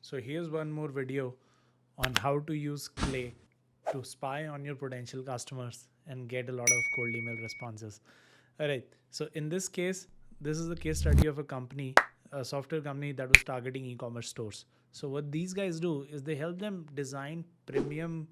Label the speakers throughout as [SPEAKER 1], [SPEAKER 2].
[SPEAKER 1] So here's one more video on how to use Clay to spy on your potential customers and get a lot of cold email responses. All right. So in this case, this is the case study of a company, a software company that was targeting e-commerce stores. So what these guys do is they help them design premium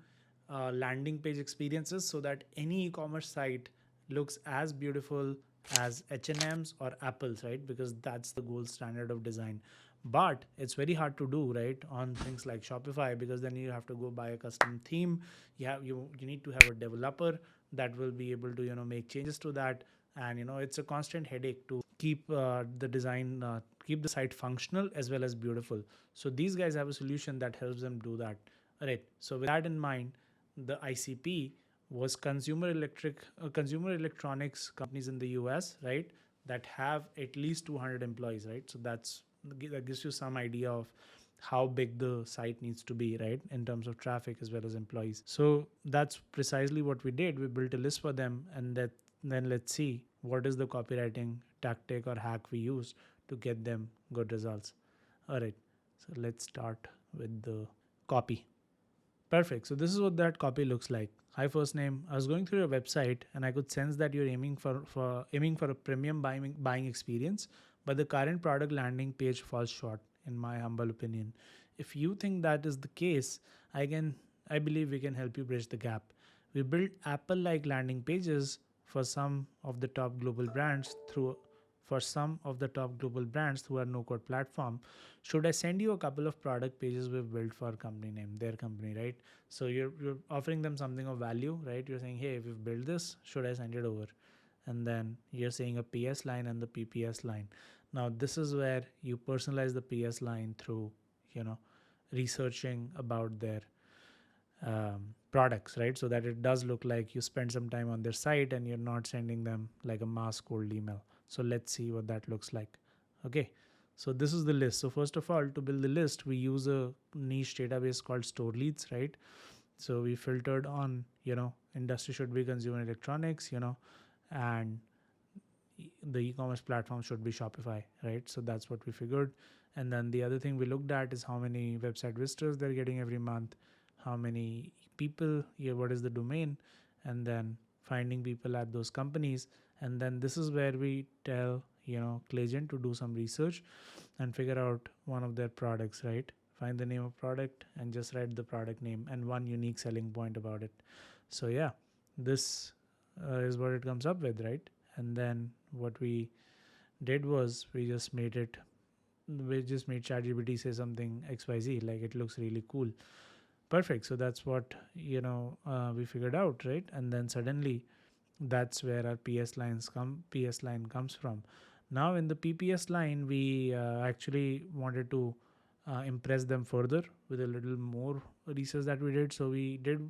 [SPEAKER 1] landing page experiences so that any e-commerce site looks as beautiful as H&M's or Apple's, right? Because that's the gold standard of design. But it's very hard to do, right, on things like Shopify, because then you have to go buy a custom theme. You need to have a developer that will be able to make changes to that, and it's a constant headache to keep the design keep the site functional as well as beautiful. So these guys have a solution that helps them do that. All right, so with that in mind, the ICP was consumer electronics companies in the US, right, that have at least 200 employees, right? So that gives you some idea of how big the site needs to be, right, in terms of traffic as well as employees. So that's precisely what we did. We built a list for them, and then let's see what is the copywriting tactic or hack we use to get them good results. All right, so let's start with the copy. Perfect. So this is what that copy looks like. Hi, first name. I was going through your website and I could sense that you're aiming for a premium buying experience, but the current product landing page falls short, in my humble opinion. If you think that is the case, I can I believe we can help you bridge the gap. We built Apple-like landing pages for some of the top global brands through for some of the top global brands through our no-code platform. Should I send you a couple of product pages we've built for company name, their company, right? So you're offering them something of value, right? You're saying, hey, we've built this, should I send it over? And then you're saying a PS line and the PPS line. Now this is where you personalize the PS line through, you know, researching about their products, right? So that it does look like you spend some time on their site and you're not sending them like a mass cold email. So let's see what that looks like. Okay. So this is the list. So first of all, to build the list, we use a niche database called store leads, right? So we filtered on, industry should be consumer electronics, and the e-commerce platform should be Shopify, right? So that's what we figured. And then the other thing we looked at is how many website visitors they're getting every month, how many people, what is the domain, and then finding people at those companies. And then this is where we tell, Claygen to do some research and figure out one of their products, right? Find the name of product and just write the product name and one unique selling point about it. So yeah, this is what it comes up with, right? And then what we did was we just made ChatGPT say something XYZ, like it looks really cool. Perfect. So that's what we figured out, right? And then suddenly that's where our PS line comes from. Now in the PPS line, we actually wanted to impress them further with a little more research that we did. So we did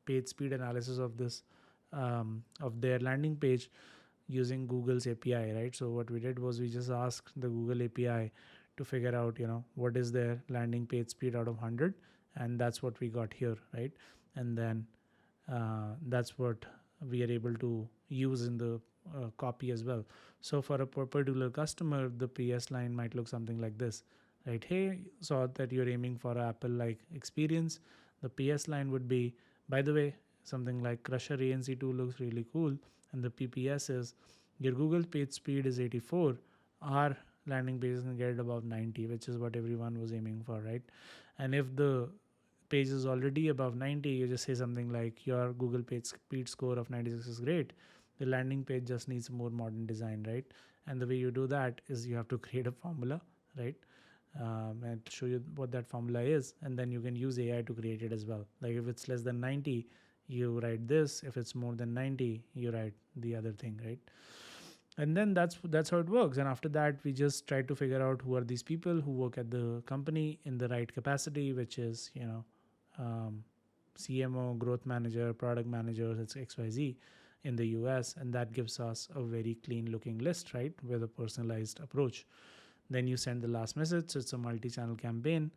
[SPEAKER 1] page speed analysis of this of their landing page using Google's API, right? So what we did was we just asked the Google API to figure out, what is their landing page speed out of 100, and that's what we got here, right? And then that's what we are able to use in the copy as well. So for a particular customer, the PS line might look something like this, right? Hey, saw that you're aiming for an Apple-like experience. The PS line would be, by the way, something like Crusher ANC2 looks really cool, and the PPS is your Google page speed is 84. Our landing page can get above 90, which is what everyone was aiming for, right? And if the page is already above 90, you just say something like your Google page speed score of 96 is great. The landing page just needs more modern design, right? And the way you do that is you have to create a formula, right? And show you what that formula is, and then you can use AI to create it as well. Like if it's less than 90, you write this. If it's more than 90, you write the other thing, right? And then that's how it works. And after that, we just try to figure out who are these people who work at the company in the right capacity, which is um, CMO, growth manager, product managers, it's XYZ in the US, and that gives us a very clean looking list, right, with a personalized approach. Then you send the last message. So it's a multi-channel campaign,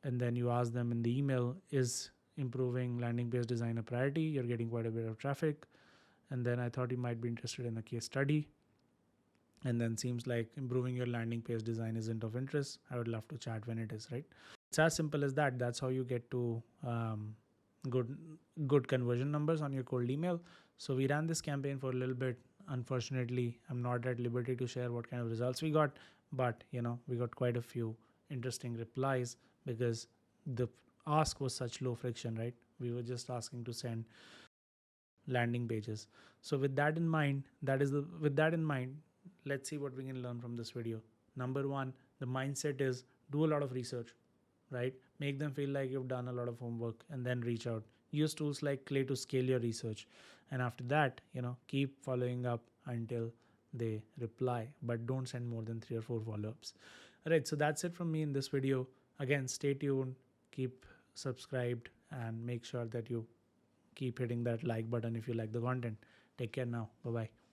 [SPEAKER 1] and then you ask them in the email, is improving landing page design a priority? You're getting quite a bit of traffic. And then I thought you might be interested in a case study. and then seems like improving your landing page design isn't of interest, I would love to chat when it is, right? It's as simple as that. That's how you get to good good conversion numbers on your cold email. So we ran this campaign for a little bit. Unfortunately, I'm not at liberty to share what kind of results we got, but we got quite a few interesting replies because the ask was such low friction, right? We were just asking to send landing pages. So with that in mind, with that in mind, let's see what we can learn from this video. Number one, the mindset is do a lot of research, right? Make them feel like you've done a lot of homework and then reach out. Use tools like Clay to scale your research. And after that, keep following up until they reply, but don't send more than 3 or 4 follow-ups. All right, so that's it from me in this video. Again, stay tuned, keep subscribed, and make sure that you keep hitting that like button if you like the content. Take care now. Bye bye.